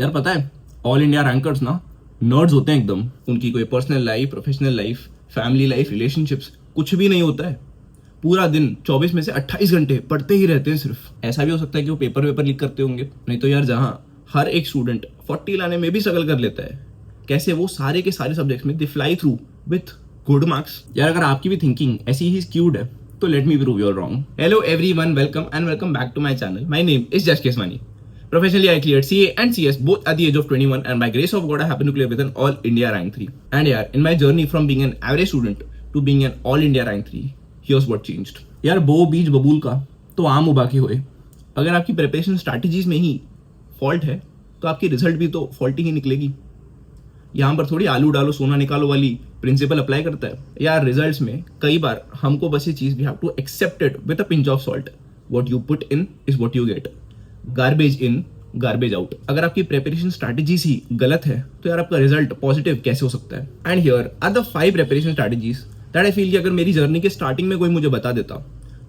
यार पता है, ऑल इंडिया रैंकर्स ना नर्ड्स होते हैं एकदम। उनकी कोई personal life, professional life, family life, relationships कुछ भी नहीं होता है। पूरा दिन 24 में से 28 घंटे पढ़ते ही रहते हैं सिर्फ। ऐसा भी हो सकता है कि वो पेपर लीक करते होंगे। नहीं तो यार जहाँ हर एक स्टूडेंट 40 लाने में भी स्ट्रगल कर लेता है, कैसे वो सारे के सारे सब्जेक्ट्स में they fly through with good marks. यार अगर आपकी भी थिंकिंग ऐसी ही स्क्यूड है तो let me prove your wrong. Hello everyone, welcome back to my channel. My name is Jash Keswani. Professionally, I cleared CA and CS both at the age of 21, and by grace of God, I happened to clear with an All India Rank 3. And yeah, in my journey from being an average student to being an All India Rank 3, here's what changed. यार बो बीज बबूल का तो आम उबा के होए। अगर आपकी प्रिपरेशन स्ट्रैटेजीज में ही फॉल्ट है तो आपकी रिजल्ट भी तो फॉल्टी ही निकलेगी। यहाँ पर थोड़ी आलू डालो सोना निकालो वाली प्रिंसिपल अप्लाई करता है। यार रिजल्ट्स में कई बार हमको बस ये चीज we have to accept it with a pinch of salt. What you put in is what you get. Garbage in garbage out. अगर आपकी प्रिपरेशन स्ट्रैटेजीज ही गलत है तो यार आपका रिजल्ट पॉजिटिव कैसे हो सकता है। And here are the 5 preparation strategies that I feel कि अगर मेरी जर्नी के स्टार्टिंग में कोई मुझे बता देता,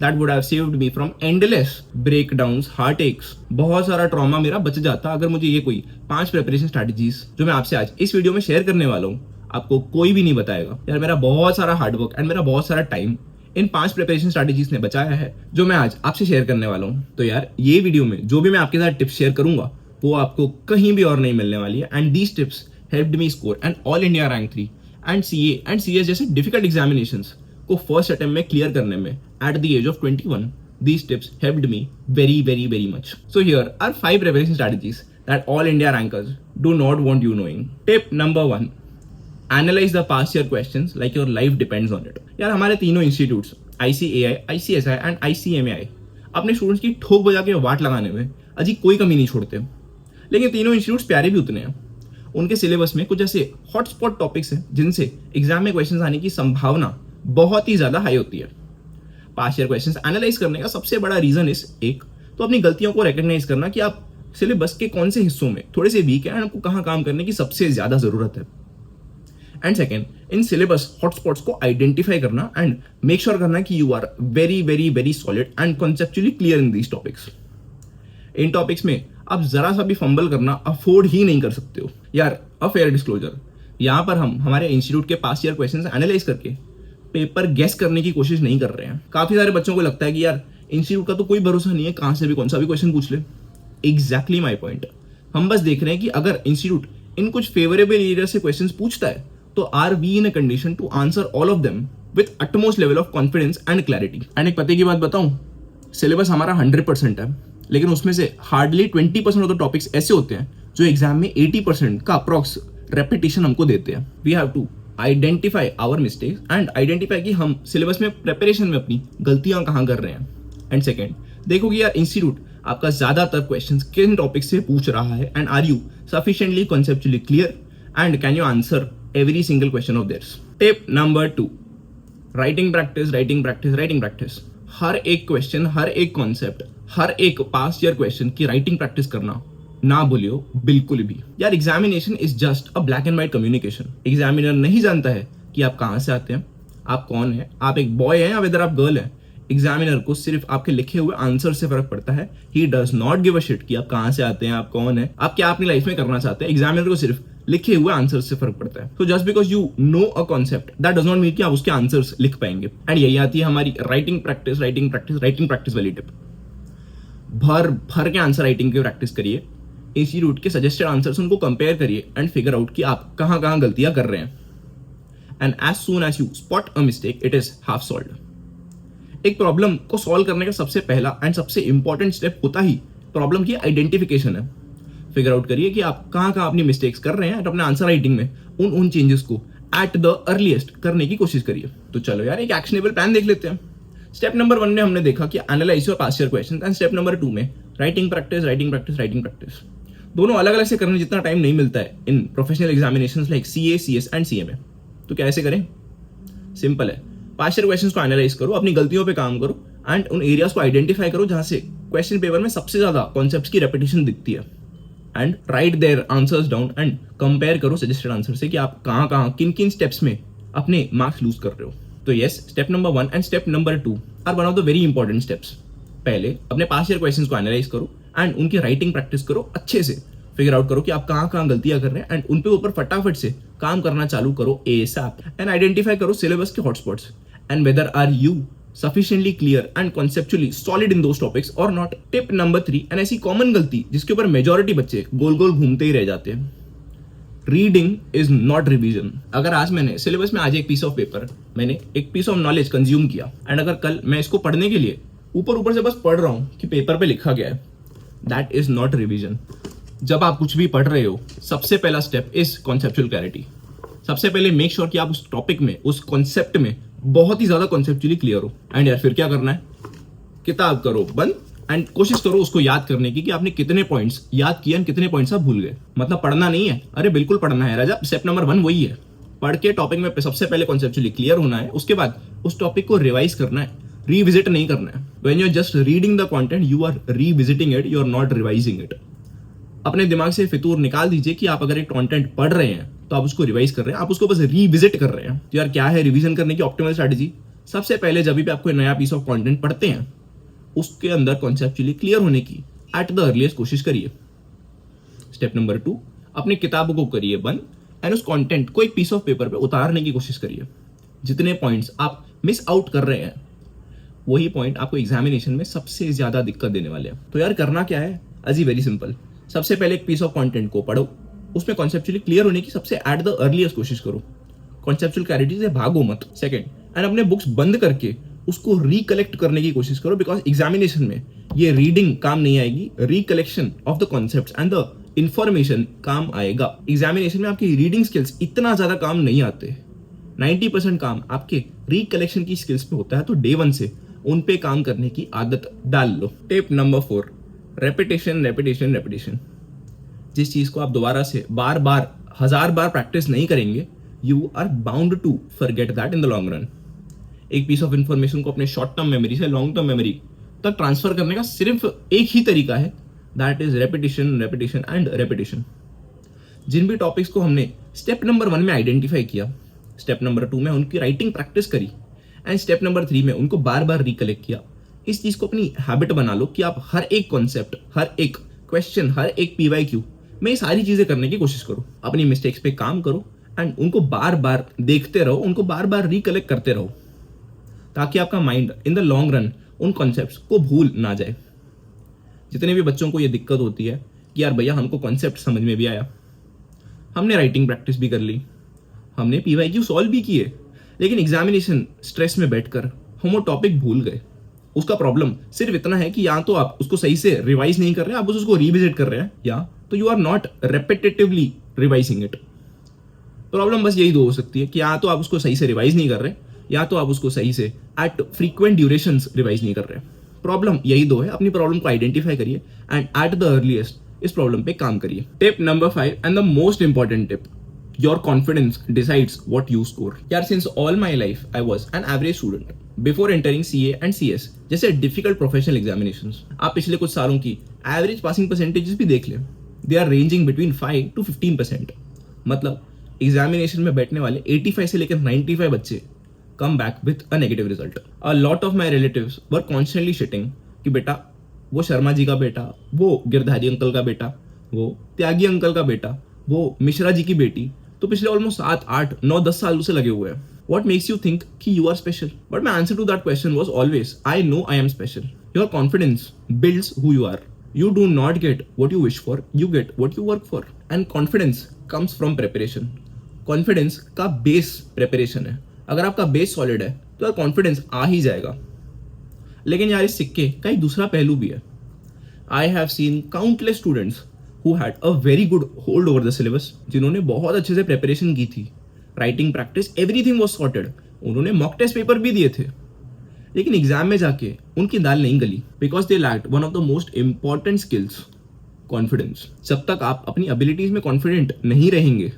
that would have saved me from endless breakdowns, heart x. बहुत सारा ट्रॉमा मेरा बच जाता अगर मुझे ये कोई 5 प्रिपरेशन स्ट्रैटेजीज जो मैं आपसे आज इस वीडियो में शेयर करने वाला हूँ आपको कोई भी नहीं बताएगा। यार मेरा बहुत सारा हार्डवर्क एंड मेरा बहुत सारा टाइम इन 5 प्रिपरेशन स्ट्रैटेजीज ने बचाया है जो मैं आज आपसे शेयर करने वाला हूँ। तो यार ये वीडियो में जो भी मैं आपके साथ टिप्स शेयर करूंगा वो आपको कहीं भी और नहीं मिलने वाली है। And these tips helped me score an all India rank 3 and CA and CS जैसे डिफिकल्ट एग्जामिनेशंस को फर्स्ट अटेम्प्ट में क्लियर करने में at the age of 21। These tips helped me very much. So here are 5 preparation strategies that all India rankers do not want you knowing. Tip number 1. Analyze the past year questions like your life depends on it. यार हमारे तीनों institutes ICAI, ICSI and ICMAI अपने students की ठोक बजा के वाट लगाने में अजी कोई कमी नहीं छोड़ते। लेकिन तीनों इंस्टीट्यूट्स प्यारे भी उतने हैं। उनके सिलेबस में कुछ ऐसे हॉटस्पॉट टॉपिक्स हैं जिनसे एग्जाम में क्वेश्चंस आने की संभावना बहुत ही ज्यादा हाई होती है। पास्ट ईयर क्वेश्चंस एनालाइज करने का सबसे बड़ा रीजन इस एक तो अपनी गलतियों को रिकॉग्नाइज करना कि आप सिलेबस के कौन से हिस्सों में थोड़े से वीक हैं, आपको कहाँ काम करने की सबसे ज्यादा जरूरत है। And second, in syllabus hotspots को आइडेंटिफाई करना एंड मेक श्योर करना कि you are very solid and conceptually clear in these topics. इन टॉपिक्स में आप जरा सा भी फंबल करना अफोर्ड ही नहीं कर सकते हो। यार अ फेयर डिस्क्लोजर, यहाँ पर हम हमारे इंस्टीट्यूट के पास्ट ईयर क्वेश्चंस एनालाइज करके पेपर गेस करने की कोशिश नहीं कर रहे हैं। काफी सारे बच्चों को लगता है कि यार इंस्टीट्यूट का तो कोई भरोसा नहीं है, कहां से भी कौन सा भी क्वेश्चन पूछ ले। Exactly my point. हम बस देख रहे हैं कि अगर इंस्टीट्यूट इन कुछ फेवरेबल एरिया से क्वेश्चंस पूछता है तो are we in a condition to answer all of them with utmost level of confidence and clarity. And एक पते की बात बताऊं, सिलेबस हमारा 100% है, लेकिन उसमें से हार्डली 20% ऑफ द टॉपिक्स ऐसे होते हैं जो एग्जाम में 80% का अप्रॉक्स रेपिटेशन हमको देते हैं। We have to identify our mistakes and identify कि हम सिलेबस में प्रिपरेशन में अपनी गलतियां कहाँ कर रहे हैं। एंड सेकेंड, देखो कि यार इंस्टीट्यूट आपका ज्यादातर क्वेश्चंस किन टॉपिक से पूछ रहा है and are you sufficiently conceptually clear and can you answer every single question of theirs. Tip number 2, writing practice. हर एक क्वेश्चन, हर एक कॉन्सेप्ट, हर एक पास्ट ईयर क्वेश्चन की राइटिंग प्रैक्टिस करना ना भूलियो बिल्कुल भी। यार examination is just a black and white communication. Examiner नहीं जानता है कि आप कहाँ से आते हैं, आप कौन है, आप एक बॉय हैं या वेदर आप गर्ल हैं। एग्जामिनर को सिर्फ आपके लिखे हुए आंसर से फर्क पड़ता है। He does not give a shit कि आप कहाँ से आते हैं, आप कौन है, आप क्या अपनी लाइफ में करना चाहते हैं। एग्जामिनर को सिर्फ लिखे हुए आंसर से फर्क पड़ता है। तो just because you know a concept that does not mean कि आप उसके आंसर्स लिख पाएंगे। एंड यही आती है हमारी राइटिंग प्रैक्टिस वाली टिप। भर के आंसर राइटिंग की प्रैक्टिस करिए। इंस्टीट्यूट के सजेस्टेड आंसर्स उनको कंपेयर करिए एंड फिगर आउट कि आप कहाँ गलतियां कर रहे हैं। And as soon as you spot a mistake it is half solved. एक प्रॉब्लम को सॉल्व करने का सबसे पहला एंड सबसे इंपॉर्टेंट स्टेप होता ही प्रॉब्लम की आइडेंटिफिकेशन है। फिगर आउट करिए कि आप कहाँ अपनी मिस्टेक्स कर रहे हैं और अपने आंसर राइटिंग में उन चेंजेस को एट द अर्लीस्ट करने की कोशिश करिए। तो चलो यार एक एक्शनेबल प्लान देख लेते हैं। स्टेप नंबर 1 में हमने देखा कि analyse your past year questions and step number 2 में राइटिंग प्रैक्टिस। दोनों अलग अलग से करने जितना टाइम नहीं मिलता है इन professional examinations like CA, CS and CMA। तो कैसे करें? सिंपल है, पास्ट ईयर क्वेश्चंस को एनालाइज करो, अपनी गलतियों पे काम करो एंड उन एरियाज को आइडेंटिफाई करो जहां से क्वेश्चन पेपर में सबसे ज्यादा कॉन्सेप्ट्स की रेपिटेशन दिखती है। And right their answers down and compare करो सजेस्टेड आंसर से कि आप कहाँ किन स्टेप्स में अपने मार्क्स लूज कर रहे हो। तो yes, step number 1 and step number 2 are one of the very important steps. पहले अपने पास्ट ईयर क्वेश्चंस को एनालाइज करो एंड उनकी राइटिंग प्रैक्टिस करो अच्छे से फिगर आउट करो कि आप कहाँ कहाँ गलतियां कर रहे हैं एंड उन पे ऊपर फटाफट से काम करना चालू करो ASAP एंड आइडेंटिफाई करो सिलेबस के hotspots and whether are you sufficiently clear and conceptually solid in those topics or not. Tip number 3 and ऐसी कॉमन गलती जिसके ऊपर मेजोरिटी बच्चे गोल गोल घूमते ही रह जाते हैं, रीडिंग इज नॉट रिवीजन. अगर आज मैंने सिलेबस में आज एक पीस ऑफ पेपर, मैंने एक पीस ऑफ नॉलेज कंज्यूम किया एंड अगर कल मैं इसको पढ़ने के लिए ऊपर ऊपर से बस पढ़ रहा हूं कि पेपर पे लिखा गया है, दैट इज नॉट रिवीजन. जब आप कुछ भी पढ़ रहे हो, सबसे पहला स्टेप इज कॉन्सेप्चुअल क्लैरिटी. सबसे पहले मेक श्योर कि आप उस टॉपिक में, उस कॉन्सेप्ट में बहुत ही ज्यादा कॉन्सेप्चुअली क्लियर हो. एंड यार फिर क्या करना है, किताब करो बंद एंड कोशिश करो उसको याद करने की कि आपने कितने पॉइंट्स याद किए एंड कितने पॉइंट्स आप भूल गए. मतलब पढ़ना नहीं है, अरे बिल्कुल पढ़ना है राजा. स्टेप नंबर 1 वही है, पढ़ के टॉपिक में सबसे पहले कॉन्सेप्चुअली क्लियर होना है. उसके बाद उस टॉपिक को रिवाइज करना है, रीविजिट नहीं करना है. When you are just reading the content, you are revisiting it, you are not revising it. अपने दिमाग से फितूर निकाल दीजिए कि आप अगर एक कंटेंट पढ़ रहे हैं तो आप उसको रिवाइज कर रहे हैं, आप उसको बस रीविजिट कर रहे हैं. तो यार क्या है रिवीजन करने की ऑप्टिमल स्ट्रैटेजी? सबसे पहले जब भी आप कोई नया पीस ऑफ कंटेंट पढ़ते हैं, उसके अंदर कॉन्सेप्चुअली क्लियर होने की एट द अर्लीस्ट कोशिश करिए. स्टेप नंबर 2, अपनी किताबों को करिए बंद एंड उस कंटेंट को एक पीस ऑफ पेपर पे उतारने की कोशिश करिए. जितने पॉइंट्स आप मिस आउट कर रहे हैं, वही पॉइंट आपको एग्जामिनेशन में सबसे ज्यादा दिक्कत देने वाले हैं. तो यार करना क्या है, अजी वेरी सिंपल. सबसे पहले एक पीस ऑफ कंटेंट को पढ़ो, उसमें कॉन्सेप्चुअली क्लियर होने की सबसे एट द अर्लीस्ट कोशिश करो. कॉन्सेप्चुअल क्लैरिटी से भागो मत. सेकंड, एंड अपने बुक्स बंद करके उसको रिकलेक्ट करने की कोशिश करो, बिकॉज एग्जामिनेशन में ये रीडिंग काम नहीं आएगी, recollection of the concepts and the information काम आएगा. एग्जामिनेशन में आपकी रीडिंग स्किल्स इतना ज्यादा काम नहीं आते. 90% काम आपके रिकलेक्शन की स्किल्स पे होता है. तो डे 1 से उन पे काम करने की आदत डाल लो. Tip number 4, repetition repetition repetition. जिस चीज को आप दोबारा से बार बार 1000 बार प्रैक्टिस नहीं करेंगे, you are bound to forget that in the long run. एक पीस ऑफ इंफॉर्मेशन को अपने शॉर्ट टर्म मेमोरी से लॉन्ग टर्म मेमोरी तक ट्रांसफर करने का सिर्फ एक ही तरीका है, that is repetition repetition and repetition. जिन भी टॉपिक्स को हमने स्टेप नंबर 1 में आइडेंटिफाई किया, स्टेप नंबर 2 में उनकी राइटिंग प्रैक्टिस करी एंड स्टेप नंबर 3 में उनको बार बार रिकलेक्ट किया. इस चीज को अपनी हैबिट बना लो कि आप हर एक कॉन्सेप्ट, हर एक क्वेश्चन, हर एक PYQ में ये सारी चीजें करने की कोशिश करो. अपनी मिस्टेक्स पे काम करो एंड उनको बार बार देखते रहो, उनको बार बार रिकलेक्ट करते रहो, ताकि आपका mind in the long run उन कॉन्सेप्ट्स को भूल ना जाए. जितने भी बच्चों को ये दिक्कत होती है कि यार भैया हमको कॉन्सेप्ट समझ में भी आया, हमने राइटिंग प्रैक्टिस भी कर ली, हमने PYQ सॉल्व भी किए, लेकिन एग्जामिनेशन स्ट्रेस में बैठकर हम वो टॉपिक भूल गए. उसका प्रॉब्लम सिर्फ इतना है कि या तो आप उसको सही से रिवाइज नहीं कर रहे हैं, आप उसको रिविजिट कर रहे हैं, या तो you are not repetitively revising it. Problem बस यही दो हो सकती है कि या तो आप उसको सही से रिवाइज नहीं कर रहे, या तो आप उसको सही से एट फ्रीक्वेंट ड्यूरेशंस रिवाइज नहीं कर रहे. प्रॉब्लम यही दो है. अपनी प्रॉब्लम को आइडेंटिफाई करिए एंड एट द अर्लीस्ट इस प्रॉब्लम पे काम करिए. Tip number 5 and the most important tip, your confidence decides what you score. यार since all my life I was an average student before entering CA and CS जैसे difficult professional examinations. आप पिछले कुछ सालों की एवरेज पासिंग परसेंटेजेस भी देख लें, they are ranging between 5 to 15%. मतलब एग्जामिनेशन में बैठने वाले 85 से लेकर 95 बच्चे come back with a negative result. A lot of my relatives were constantly shitting कि बेटा वो शर्मा जी का बेटा, वो गिरधारी अंकल का बेटा, वो त्यागी अंकल का बेटा, वो मिश्रा जी की बेटी तो पिछले ऑलमोस्ट 7, 8, 9, 10 सालों से लगे हुए हैं. What makes you think कि you are special? But my answer to that question was always, I know I am special. Your confidence builds who you are. You do not get what you wish for, you get what you work for. And confidence comes from preparation. Confidence का base preparation है. अगर आपका base solid है तो यार confidence आ ही जाएगा. लेकिन यार इस सिक्के का एक दूसरा पहलू भी है. I have seen countless students who had a very good hold over the syllabus, जिन्होंने बहुत अच्छे से प्रिपरेशन की थी, writing practice everything was sorted, उन्होंने मॉक टेस्ट पेपर भी दिए थे, लेकिन एग्जाम में जाके उनकी दाल नहीं गली because they lacked one of the most important skills, confidence. जब तक आप अपनी एबिलिटीज में कॉन्फिडेंट नहीं रहेंगे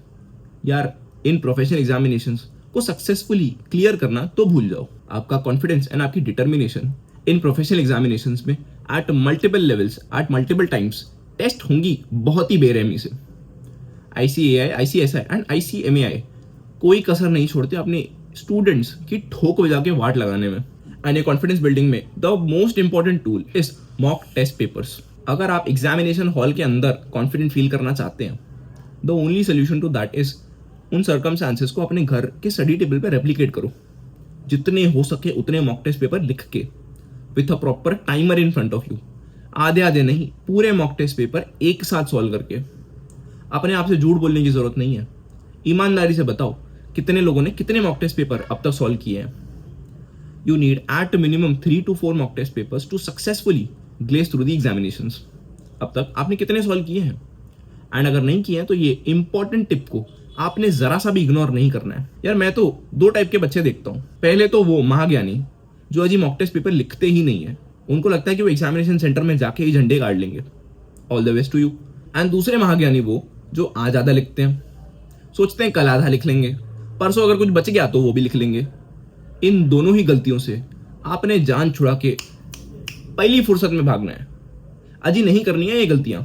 यार, इन प्रोफेशनल एग्जामिनेशंस को सक्सेसफुली क्लियर करना तो भूल जाओ. आपका कॉन्फिडेंस एंड आपकी डिटर्मिनेशन इन प्रोफेशनल एग्जामिनेशंस में at multiple levels at multiple times test होंगी बहुत ही बेरहमी से. ICAI, ICSI एंड ICMAI कोई कसर नहीं छोड़ते अपने स्टूडेंट्स की ठोक बजा के वाट लगाने में. एंड ये कॉन्फिडेंस बिल्डिंग में the most important tool is mock test papers. अगर आप एग्जामिनेशन हॉल के अंदर कॉन्फिडेंट फील करना चाहते हैं, the only solution to that is उन सर्कमस्टांसेस को अपने घर के स्टडी टेबल पर रेप्लिकेट करो। जितने हो सके उतने मॉक टेस्ट पेपर लिख के with a proper timer in front of you, आधे आधे नहीं, पूरे मॉक टेस्ट पेपर एक साथ सॉल्व करके। अपने आप से झूठ बोलने की जरूरत नहीं है, ईमानदारी से बताओ कितने लोगों ने कितने मॉक टेस्ट पेपर अब तक सॉल्व किए हैं। You need at minimum 3 to 4 mock test papers to successfully glaze through the examinations. अब तक आपने कितने सॉल्व किए हैं? एंड अगर नहीं किए हैं तो ये इंपॉर्टेंट टिप को आपने जरा सा भी इग्नोर नहीं करना है। यार मैं तो 2 टाइप के बच्चे देखता हूँ। पहले तो वो महाज्ञानी जो अजी मॉक टेस्ट पेपर लिखते ही नहीं है, उनको लगता है कि वो एग्जामिनेशन सेंटर में जाके ही झंडे गाड़ लेंगे। All the best to you. And दूसरे महाज्ञानी वो जो आज आधा लिखते हैं, सोचते हैं कल आधा लिख लेंगे, परसों अगर कुछ बच गया तो वो भी लिख लेंगे। इन दोनों ही गलतियों से आपने जान छुड़ा के पहली फुर्सत में भागना है। अजी नहीं करनी है ये गलतियां।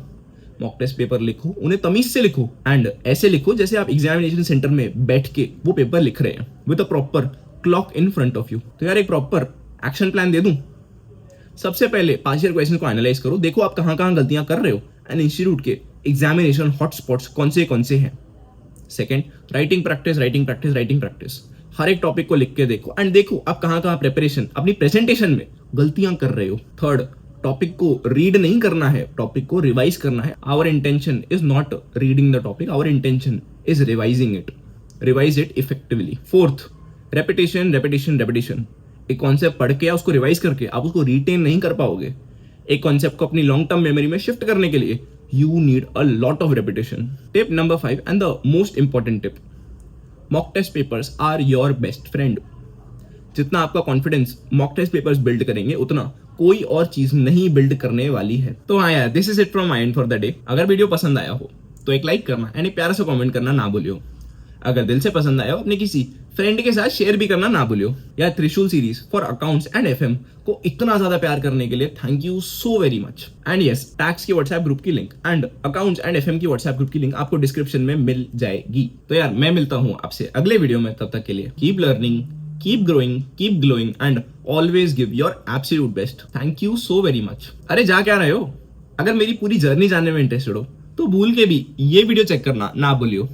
मॉक टेस्ट पेपर लिखो, उन्हें तमीज से लिखो एंड ऐसे लिखो जैसे आप एग्जामिनेशन सेंटर में बैठ के वो पेपर लिख रहे हैं with a proper clock in front of you. तो यार एक प्रॉपर एक्शन प्लान दे दूं। सबसे पहले 5 ईयर क्वेश्चन को एनालाइज करो, देखो आप कहां कहां गलतियां कर रहे हो एंड इंस्टीट्यूट के एग्जामिनेशन हॉटस्पॉट्स कौन से हैं। Second, writing practice, writing practice, writing practice. हर एक टॉपिक को लिख के देखो एंड देखो आप कहां कहां प्रिपरेशन अपनी प्रेजेंटेशन में गलतियां कर रहे हो। थर्ड, टॉपिक को रीड नहीं करना है, टॉपिक को रिवाइज करना है। Our intention is not reading the topic, our intention is revising it, revise it effectively. Fourth, repetition repetition repetition. एक कॉन्सेप्ट पढ़ के या उसको रिवाइज करके आप उसको रिटेन नहीं कर पाओगे। एक कॉन्सेप्ट को अपनी लॉन्ग टर्म मेमोरी में शिफ्ट करने के लिए you need a lot of repetition. Tip number 5 and the most important tip, mock test papers are your best friend. जितना आपका confidence mock test papers build करेंगे, उतना कोई और चीज नहीं बिल्ड करने वाली है। तो हाँ यार, this is it from my and for the day. अगर वीडियो पसंद आया हो तो एक लाइक करना एंड एक प्यारा सा कमेंट करना ना भूलियो। अगर दिल से पसंद आया हो अपने किसी फ्रेंड के साथ शेयर भी करना ना भूलियो। यार त्रिशूल series for accounts and FM को इतना ज्यादा प्यार करने के लिए thank you so very much. And yes, tax की व्हाट्सएप ग्रुप की link and accounts and FM की व्हाट्सएप ग्रुप की लिंक आपको डिस्क्रिप्शन में मिल जाएगी। तो यार मैं मिलता हूँ आपसे अगले वीडियो में, तब तक के लिए keep learning, keep growing, keep glowing and always give your absolute best. Thank you so very much. अरे जा क्या रहे हो? अगर मेरी पूरी जर्नी जानने में इंटरेस्टेड हो तो भूल के भी ये वीडियो चेक करना ना भूलियो।